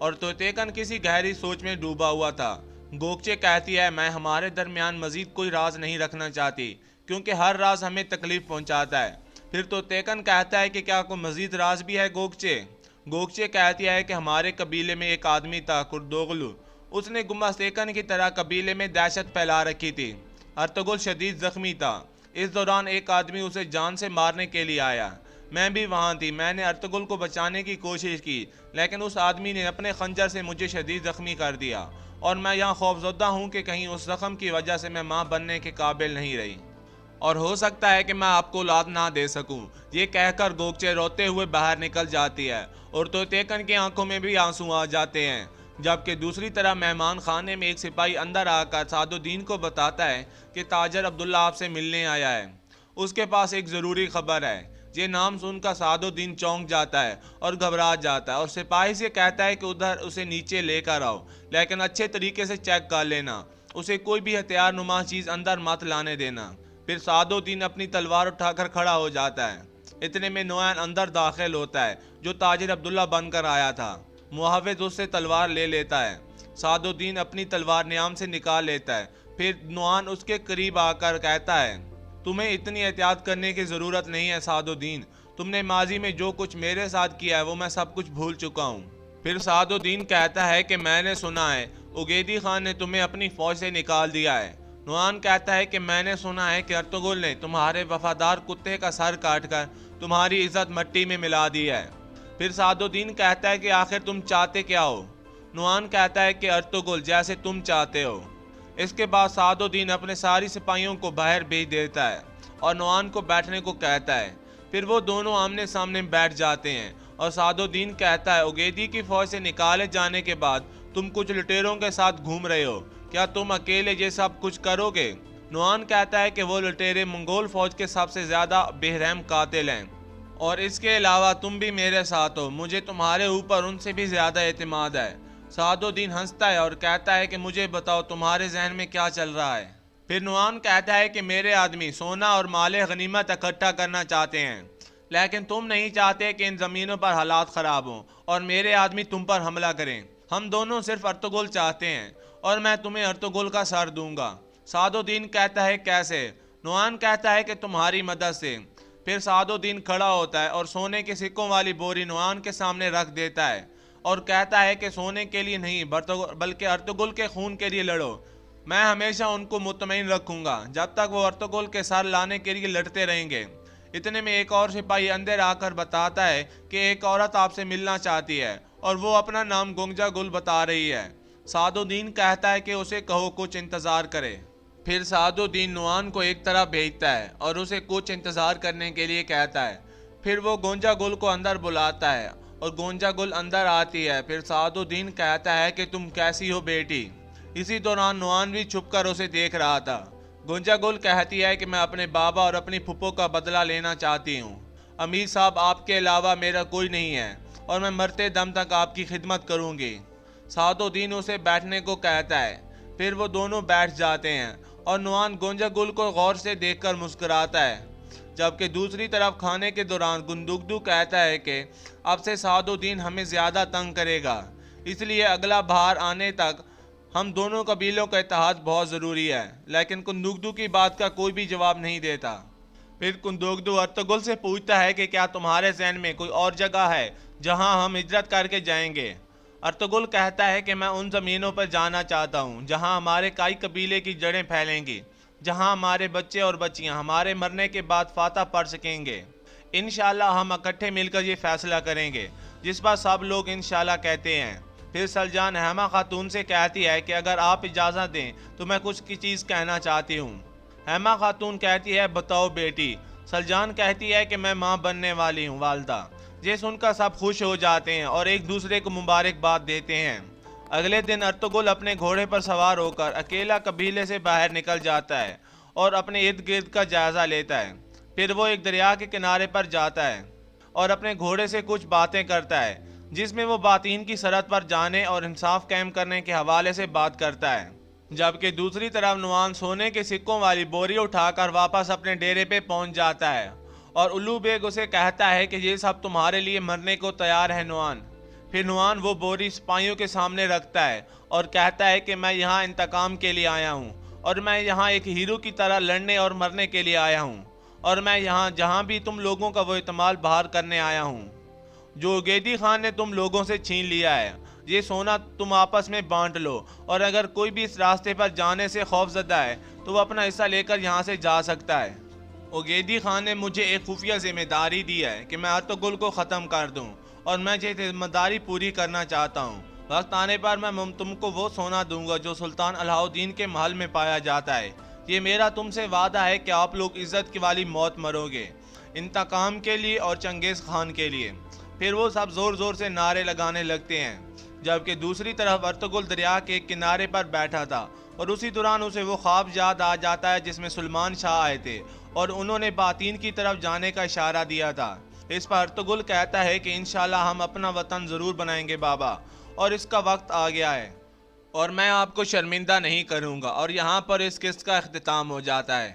اور توتیکن کسی گہری سوچ میں ڈوبا ہوا تھا۔ گوگچے کہتی ہے میں ہمارے درمیان مزید کوئی راز نہیں رکھنا چاہتی کیونکہ ہر راز ہمیں تکلیف پہنچاتا ہے۔ پھر توتیکن کہتا ہے کہ کیا کوئی مزید راز بھی ہے گوگچے؟ گوگچے کہتی ہے کہ ہمارے قبیلے میں ایک آدمی تھا کردوغلو، اس نے گمستیکن کی طرح قبیلے میں دہشت پھیلا رکھی تھی۔ ارطغرل شدید زخمی تھا، اس دوران ایک آدمی اسے جان سے مارنے کے لیے آیا، میں بھی وہاں تھی، میں نے ارطغرل کو بچانے کی کوشش کی لیکن اس آدمی نے اپنے خنجر سے مجھے شدید زخمی کر دیا اور میں یہاں خوفزدہ ہوں کہ کہیں اس زخم کی وجہ سے میں ماں بننے کے قابل نہیں رہی اور ہو سکتا ہے کہ میں آپ کو اولاد نہ دے سکوں۔ یہ کہہ کر گوگچے روتے ہوئے باہر نکل جاتی ہے اور توتیکن کی آنکھوں میں بھی آنسو آ جاتے ہیں، جبکہ دوسری طرف مہمان خانے میں ایک سپاہی اندر آ کر سعد الدین کو بتاتا ہے کہ تاجر عبداللہ آپ سے ملنے آیا ہے، اس کے پاس ایک ضروری خبر ہے۔ یہ نام سن کر سعد الدین چونک جاتا ہے اور گھبرا جاتا ہے اور سپاہی سے کہتا ہے کہ ادھر اسے نیچے لے کر آؤ لیکن اچھے طریقے سے چیک کر لینا، اسے کوئی بھی ہتھیار نما چیز اندر مت لانے دینا۔ پھر سعد الدین اپنی تلوار اٹھا کر کھڑا ہو جاتا ہے، اتنے میں نعمان اندر داخل ہوتا ہے جو تاجر عبداللہ بن کر آیا تھا۔ محافظ اس سے تلوار لے لیتا ہے، سعد الدین اپنی تلوار نیام سے نکال لیتا ہے، پھر نعمان اس کے قریب آ کر کہتا ہے تمہیں اتنی احتیاط کرنے کی ضرورت نہیں ہے سعد الدین، تم نے ماضی میں جو کچھ میرے ساتھ کیا ہے وہ میں سب کچھ بھول چکا ہوں۔ پھر سعد الدین کہتا ہے کہ میں نے سنا ہے اوگیدی خان نے تمہیں اپنی فوج سے نکال دیا ہے۔ نعمان کہتا ہے کہ میں نے سنا ہے کہ ارطغرل نے تمہارے وفادار کتے کا سر کاٹ کر تمہاری عزت مٹی میں ملا دی ہے۔ پھر سعد الدین کہتا ہے کہ آخر تم چاہتے کیا ہو؟ نعمان کہتا ہے کہ ارطغرل جیسے تم چاہتے ہو۔ اس کے بعد سعد الدین اپنے ساری سپاہیوں کو باہر بھیج دیتا ہے اور نعمان کو بیٹھنے کو کہتا ہے، پھر وہ دونوں آمنے سامنے بیٹھ جاتے ہیں اور سعد الدین کہتا ہے اوگیدی کی فوج سے نکالے جانے کے بعد تم کچھ لٹیروں کے ساتھ گھوم رہے ہو، کیا تم اکیلے یہ سب کچھ کرو گے؟ نعمان کہتا ہے کہ وہ لٹیرے منگول فوج کے سب سے زیادہ بے رحم قاتل ہیں اور اس کے علاوہ تم بھی میرے ساتھ ہو، مجھے تمہارے اوپر ان سے بھی زیادہ اعتماد ہے۔ سعد الدین ہنستا ہے اور کہتا ہے کہ مجھے بتاؤ تمہارے ذہن میں کیا چل رہا ہے؟ پھر نعمان کہتا ہے کہ میرے آدمی سونا اور مال غنیمت اکٹھا کرنا چاہتے ہیں لیکن تم نہیں چاہتے کہ ان زمینوں پر حالات خراب ہوں اور میرے آدمی تم پر حملہ کریں۔ ہم دونوں صرف ارطغرل چاہتے ہیں اور میں تمہیں ارطغرل کا سر دوں گا۔ سعد الدین کہتا ہے کیسے؟ نعمان کہتا ہے کہ تمہاری مدد سے۔ پھر سعد الدین کھڑا ہوتا ہے اور سونے کے سکوں والی بوری نعمان کے سامنے رکھ دیتا ہے اور کہتا ہے کہ سونے کے لیے نہیں بلکہ ارطغرل کے خون کے لیے لڑو، میں ہمیشہ ان کو مطمئن رکھوں گا جب تک وہ ارطغرل کے سر لانے کے لیے لڑتے رہیں گے۔ اتنے میں ایک اور سپاہی اندر آ کر بتاتا ہے کہ ایک عورت آپ سے ملنا چاہتی ہے اور وہ اپنا نام گونجا گل بتا رہی ہے۔ سعد الدین کہتا ہے کہ اسے کہو کچھ انتظار کرے۔ پھر سعد الدین نعمان کو ایک طرف بھیجتا ہے اور اسے کچھ انتظار کرنے کے لیے کہتا ہے، پھر وہ گونجا گل کو اندر بلاتا ہے اور گونجا گل اندر آتی ہے۔ پھر سعد الدین کہتا ہے کہ تم کیسی ہو بیٹی؟ اسی دوران نعمان بھی چھپ کر اسے دیکھ رہا تھا۔ گونجا گل کہتی ہے کہ میں اپنے بابا اور اپنی پھپھو کا بدلہ لینا چاہتی ہوں، امیر صاحب آپ کے علاوہ میرا کوئی نہیں ہے اور میں مرتے دم تک آپ کی خدمت کروں گی۔ سعد الدین اسے بیٹھنے کو کہتا ہے، پھر وہ دونوں بیٹھ جاتے ہیں اور نعمان گونجا گل کو غور سے دیکھ کر مسکراتا ہے، جبکہ دوسری طرف کھانے کے دوران گندگدو کہتا ہے کہ اب سے سعد الدین ہمیں زیادہ تنگ کرے گا، اس لیے اگلا بہار آنے تک ہم دونوں قبیلوں کا اتحاد بہت ضروری ہے۔ لیکن کندوگدو کی بات کا کوئی بھی جواب نہیں دیتا۔ پھر کندوگدو ارطغرل سے پوچھتا ہے کہ کیا تمہارے ذہن میں کوئی اور جگہ ہے جہاں ہم ہجرت کر کے جائیں گے؟ ارطغرل کہتا ہے کہ میں ان زمینوں پر جانا چاہتا ہوں جہاں ہمارے کائی قبیلے کی جڑیں پھیلیں گی، جہاں ہمارے بچے اور بچیاں ہمارے مرنے کے بعد فاتح پڑھ سکیں گے۔ انشاءاللہ ہم اکٹھے مل کر یہ فیصلہ کریں گے جس پر سب لوگ انشاءاللہ کہتے ہیں۔ پھر سلجان حیمہ خاتون سے کہتی ہے کہ اگر آپ اجازت دیں تو میں کچھ کی چیز کہنا چاہتی ہوں۔ حیمہ خاتون کہتی ہے بتاؤ بیٹی۔ سلجان کہتی ہے کہ میں ماں بننے والی ہوں والدہ۔ یہ سن کر سب خوش ہو جاتے ہیں اور ایک دوسرے کو مبارکباد دیتے ہیں۔ اگلے دن ارطغرل اپنے گھوڑے پر سوار ہو کر اکیلا قبیلے سے باہر نکل جاتا ہے اور اپنے ارد گرد کا جائزہ لیتا ہے۔ پھر وہ ایک دریا کے کنارے پر جاتا ہے اور اپنے گھوڑے سے کچھ باتیں کرتا ہے جس میں وہ باطین کی سرحد پر جانے اور انصاف قائم کرنے کے حوالے سے بات کرتا ہے، جبکہ دوسری طرف نعمان سونے کے سکوں والی بوری اٹھا کر واپس اپنے ڈیرے پہ پہنچ جاتا ہے اور الو بیگ اسے کہتا ہے کہ یہ سب تمہارے لیے مرنے کو تیار ہے نعمان، پھر نعمان وہ بوری سپاہیوں کے سامنے رکھتا ہے اور کہتا ہے کہ میں یہاں انتقام کے لیے آیا ہوں، اور میں یہاں ایک ہیرو کی طرح لڑنے اور مرنے کے لیے آیا ہوں، اور میں یہاں جہاں بھی تم لوگوں کا وہ اعتماد بحال کرنے آیا ہوں جو عقیدی خان نے تم لوگوں سے چھین لیا ہے۔ یہ سونا تم آپس میں بانٹ لو، اور اگر کوئی بھی اس راستے پر جانے سے خوف زدہ ہے تو وہ اپنا حصہ لے کر یہاں سے جا سکتا ہے۔ عقیدی خان نے مجھے ایک خفیہ ذمہ داری دی ہے کہ میں ارطغرل کو ختم کر دوں، اور میں یہ ذمہ داری پوری کرنا چاہتا ہوں۔ وقت آنے پر میں تم کو وہ سونا دوں گا جو سلطان علاء الدین کے محل میں پایا جاتا ہے۔ یہ میرا تم سے وعدہ ہے کہ آپ لوگ عزت کی والی موت مرو گے، انتقام کے لیے اور چنگیز خان کے لیے۔ پھر وہ سب زور زور سے نعرے لگانے لگتے ہیں، جبکہ دوسری طرف ارطغرل دریا کے کنارے پر بیٹھا تھا، اور اسی دوران اسے وہ خواب یاد آ جاتا ہے جس میں سلمان شاہ آئے تھے اور انہوں نے باطین کی طرف جانے کا اشارہ دیا تھا۔ اس پر ارطغرل کہتا ہے کہ انشاءاللہ ہم اپنا وطن ضرور بنائیں گے بابا، اور اس کا وقت آ گیا ہے، اور میں آپ کو شرمندہ نہیں کروں گا۔ اور یہاں پر اس قسط کا اختتام ہو جاتا ہے۔